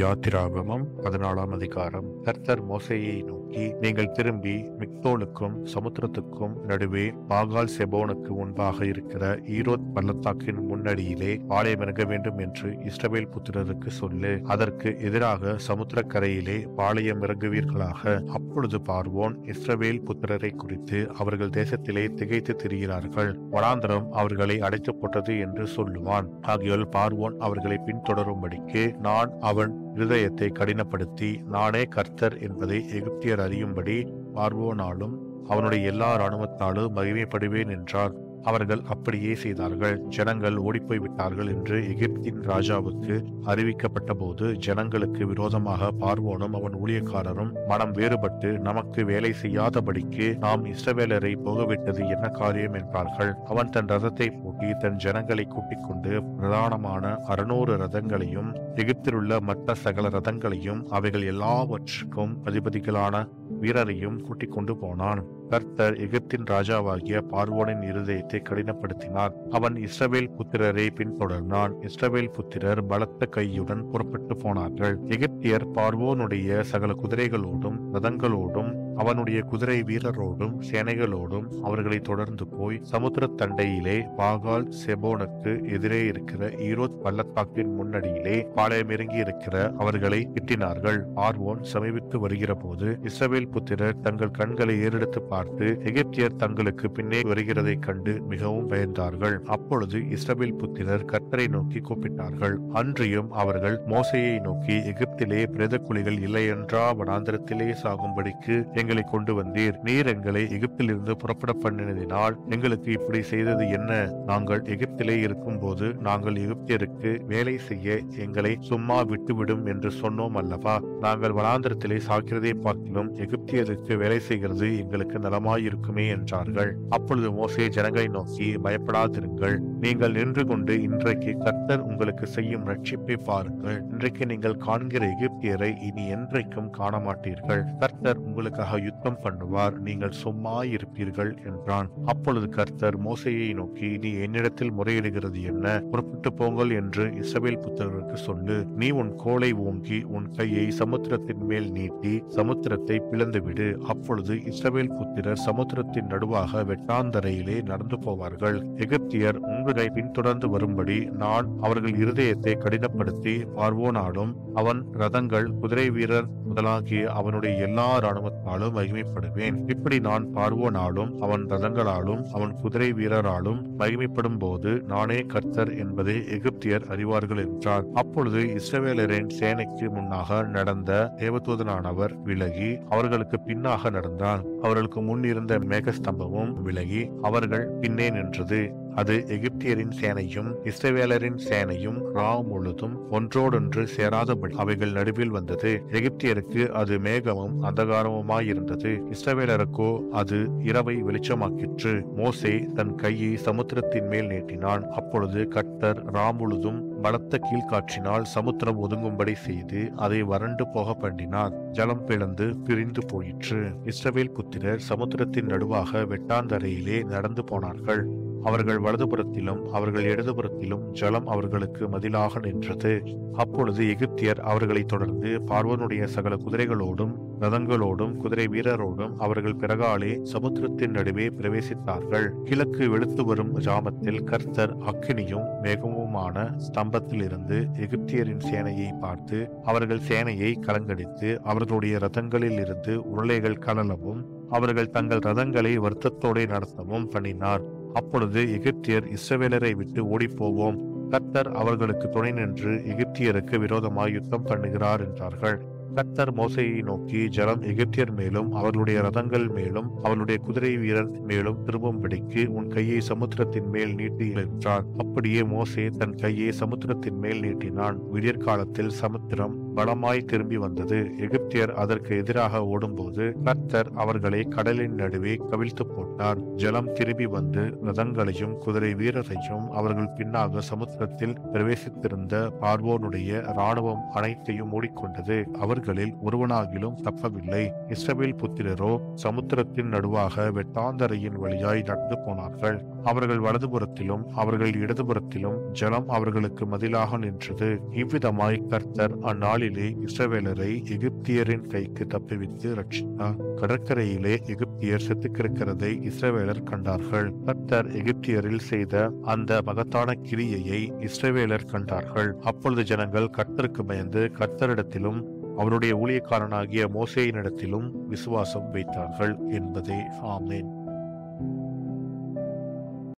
யாத்திராகமம் 14 அதிகாரம். கர்த்தர் மோசேயை நோக்கி, நீங்கள் திரும்பி மிக்தோலுக்கும் சமுத்திரத்துக்கும் நடுவே பாகால் செபோனுக்கு முன்பாக இருக்கிற ஈரோத் பள்ளத்தாக்கின் முன்னடியிலே பாளையமிறங்க வேண்டும் என்று இஸ்ரவேல் புத்திரருக்கு சொல்லு. அதற்கு எதிராக சமுத்திரக்கரையிலே பாளையம் இறங்குவீர்களாக. அப்பொழுது பார்வோன் இஸ்ரவேல் புத்திரரை குறித்து, அவர்கள் தேசத்திலே திகைத்து திரிகிறார்கள், வனாந்தரம் அவர்களை அடைத்து போட்டது என்று சொல்லுவான். ஆகையால் பார்வோன் அவர்களை பின்தொடரும்படிக்கு நான் அவன் இருதயத்தை கடினப்படுத்தி, நானே கர்த்தர் என்பதை எகிப்தியர் அறியும்படி பார்வோனாலும் அவனுடைய எல்லா இராணுவத்தாலும் மகிமைப்படுவேன் என்றார். அவர்கள் அப்படியே செய்தார்கள். ஜனங்கள் ஓடிப்போய் விட்டார்கள் என்று எகிப்தின் ராஜாவுக்கு அறிவிக்கப்பட்ட போது, ஜனங்களுக்கு விரோதமாக பார்வோனும் அவன் ஊழியக்காரரும் மனம் வேறுபட்டு, நமக்கு வேலை செய்யாதபடிக்கு நாம் இஸ்ரவேலரை போகவிட்டது என்ன காரியம் என்றார்கள். அவன் தன் ரதத்தை பூட்டி தன் ஜனங்களை கூட்டிக் கொண்டு பிரதானமான 600 ரதங்களையும் எகிப்திலுள்ள மற்ற சகல ரதங்களையும் அவைகள் எல்லாவற்றுக்கும் அதிபதிகளான வீரரையும் கூட்டிக் கொண்டு போனான். கர்த்தர் எகிப்தின் ராஜாவாகிய பார்வோனின் இருதயத்தை கடினப்படுத்தினார். அவன் இஸ்ரவேல் புத்திரரை பின்தொடர்ந்தான். இஸ்ரவேல் புத்திரர் பலத்த கையுடன் புறப்பட்டு போனார்கள். எகிப்தியர் பார்வோனுடைய சகல குதிரைகளோடும் ரதங்களோடும் அவனுடைய குதிரை வீரரோடும் சேனைகளோடும் அவர்களை தொடர்ந்து போய் சமுத்திர தண்டையிலே பாகால் செபோனுக்கு எதிரே இருக்கிற ஈரோத் பள்ளத்தாக்கின் முன்னடியிலே பாளையமிறங்கி இருக்கிற அவர்களை திட்டினார்கள். பார்வோன் சமீபித்து வருகிற போது இஸ்ரவேல் புத்திரர் தங்கள் கண்களை ஏறெடுத்து பார்த்து, எகிப்தியர் தங்களுக்கு பின்னே வருகிறதை கண்டு மிகவும் பயந்தார்கள். அப்பொழுது இஸ்ரவேல் புத்திரர் கர்த்தரை நோக்கி கூப்பிட்டார்கள். அன்றியும் அவர்கள் மோசேயை நோக்கி, எகிப்திலே பிரேத குழிகள் இல்லை என்றா வனாந்திரத்திலே சாகும்படிக்கு எங்களை கொண்டு வந்தீர்? நீர் எங்களை எகிப்திலிருந்து புறப்பட பண்ணினதினால் எங்களுக்கு இப்படி செய்தது என்ன? நாங்கள் எகிப்திலே இருக்கும் போது நாங்கள் எகிப்தியருக்கு வேலை செய்ய எங்களை சும்மா விட்டுவிடும் என்று சொன்னோம் அல்லவா? நாங்கள் வனாந்திரத்திலே சாகிறதை பார்க்கிலும் எகிப்தியருக்கு வேலை செய்கிறது எங்களுக்கு நலமாயிருக்குமே என்றார்கள். அப்பொழுது மோசே ஜனங்களை நோக்கி, பயப்படாதிருங்கள், நீங்கள் நின்று கொண்டு இன்றைக்கு கர்த்தர் உங்களுக்கு செய்யும் ரட்சிப்பை பாருங்கள். இன்றைக்கு நீங்கள் காண்கிற எகிப்தியரை இனி என்றைக்கும் காண மாட்டீர்கள். கர்த்தர் உங்களுக்காக யுத்தம் பண்ணுவார், நீங்கள் சும்மா இருப்பீர்கள் என்றான். அப்பொழுது கர்த்தர் மோசேயை நோக்கி, நீ என்னிடத்தில் முறையிடுகிறது என்ன? புறப்பட்டு போங்கள் என்று இஸ்ரவேல் புத்திரருக்கு சொல்லு. நீ உன் கோலை ஓங்கி உன் கையை சமுத்திரத்தின் மேல் நீட்டி சமுத்திரத்தை பிளந்துவிடு. அப்பொழுது இஸ்ரவேல் புத்திரர் சமுத்திரத்தின் நடுவாக வெட்டாந்தரையிலே நடந்து போவார்கள். எகிப்தியர் உங்களை பின்தொடர்ந்து வரும்படி நான் அவர்கள் இருதயத்தை கடினப்படுத்தி பார்வோனாலும் அவன் ரதங்கள் குதிரை வீரர் முதலாகிய அவனுடைய எல்லா இராணுவத்தாலும் மகிமைப்படுவேன். இப்படி நான் பார்வோனாலும் அவன் ரதங்களாலும் அவன் குதிரை வீரராலும் மகிமைப்படும் போது நானே கர்த்தர் என்பதை எகிப்தியர் அறிவார்கள் என்றார். அப்பொழுது இஸ்ரவேலரின் சேனைக்கு முன்னாக நடந்த தேவதூதனானவர் விலகி அவர்களுக்கு பின்னாக நடந்தார். அவர்களுக்கு முன் இருந்த மேகஸ்தம்பமும் விலகி அவர்கள் பின்னே நின்றது. அது எகிப்தியரின் சேனையும் இஸ்ரவேலரின் சேனையும் முழுதும் ஒன்றோடொன்று சேராதபடி அவைகள் நடுவில் வந்தது. எகிப்தியருக்கு அது மேகமும் அந்தகாரமுமாயிருந்தது, இஸ்ரவேலருக்கோ அது இரவை வெளிச்சமாக்கிற்று. மோசே தன் கையை சமுத்திரத்தின் மேல் நீட்டினான். அப்பொழுது கர்த்தர் முழுதும் பலத்த கீழ்காற்றினால் சமுத்திரம் ஒதுங்கும்படி செய்து அதை வறண்டு போக பண்ணினார். ஜலம் பிளந்து பிரிந்து போயிற்று. இஸ்ரவேல் புத்திரர் சமுத்திரத்தின் நடுவாக வெட்டாந்தரையிலே நடந்து போனார்கள். அவர்கள் வலதுபுறத்திலும் அவர்கள் இடதுபுறத்திலும் ஜலம் அவர்களுக்கு மதிலாக நின்றது. அப்பொழுது எகிப்தியர் அவர்களை தொடர்ந்து பார்வோனுடைய சகல குதிரைகளோடும் ரதங்களோடும் குதிரை வீரரோடும் அவர்கள் பிறகாலே சமுத்திரத்தின் நடுவே பிரவேசித்தார்கள். கிழக்கு வெளுத்து வரும் ஜாமத்தில் கர்த்தர் அக்கினியும் மேகமுமான ஸ்தம்பத்தில் இருந்து எகிப்தியரின் சேனையை பார்த்து அவர்கள் சேனையை கலங்கடித்து அவர்களுடைய ரதங்களில் இருந்து உருளைகள் கலலவும் அவர்கள் தங்கள் ரதங்களை வருத்தத்தோடு நடத்தவும் பண்ணினார். அப்பொழுது எகிப்தியர் இஸ்ரவேலரை விட்டு ஓடிப்போவோம், கர்த்தர் அவர்களுக்கு துணை நின்று எகிப்தியருக்கு விரோதமாய் யுத்தம் பண்ணுகிறார் என்றார்கள். கர்த்தர் மோசேயை நோக்கி, ஜலம் எகிப்தியர் மேலும் அவர்களுடைய ரதங்கள் மேலும் அவர்களுடைய குதிரை வீரர் மேலும் திரும்பும்படிக்கு உன் கையை சமுத்திரத்தின் மேல் நீட்டி என்றார். அப்படியே மோசே தன் கையை சமுத்திரத்தின் மேல் நீட்டினான். விடியற்காலத்தில் சமுத்திரம் பலமாய் திரும்பி வந்தது. எகிப்தியர் அதற்கு எதிராக ஓடும்போது கர்த்தர் அவர்களை கடலின் நடுவே கவிழ்த்து போட்டார். ஜலம் திரும்பி வந்து ரதங்களையும் குதிரை வீரரையும் அவர்கள் பின்னாக சமுத்திரத்தில் பிரவேசித்திருந்த பார்வோனுடைய இராணுவம் அனைத்தையும் மூடிக்கொண்டது. அவர்களில் ஒருவனாகிலும் தப்பவில்லை. இஸ்ரவேல் புத்திரரோ சமுத்திரத்தின் நடுவாக வெட்டாந்தரையின் வழியாய் நடந்து போனார்கள். அவர்கள் வலதுபுறத்திலும் அவர்கள் இடதுபுறத்திலும் ஜலம் அவர்களுக்கு மதிலாக நின்றது. இவ்விதமாய் கர்த்தர் அந்நாளில் கடலிலே இஸ்ரவேலரை எகிப்தியரின் கைக்கு தப்புவித்து ரட்சித்தார். கடற்கரையிலே எகிப்தியர் செத்துக்கிடக்கிறதை இஸ்ரவேலர் கண்டார்கள். கர்த்தர் எகிப்தியரில் செய்த அந்த மகத்தான கிரியையை இஸ்ரவேலர் கண்டார்கள். அப்பொழுது ஜனங்கள் கர்த்தருக்கு பயந்து கர்த்தரிடத்திலும் அவருடைய ஊழியக்காரனாகிய மோசேயினிடத்திலும் விசுவாசம் வைத்தார்கள் என்பதே. ஆமென்.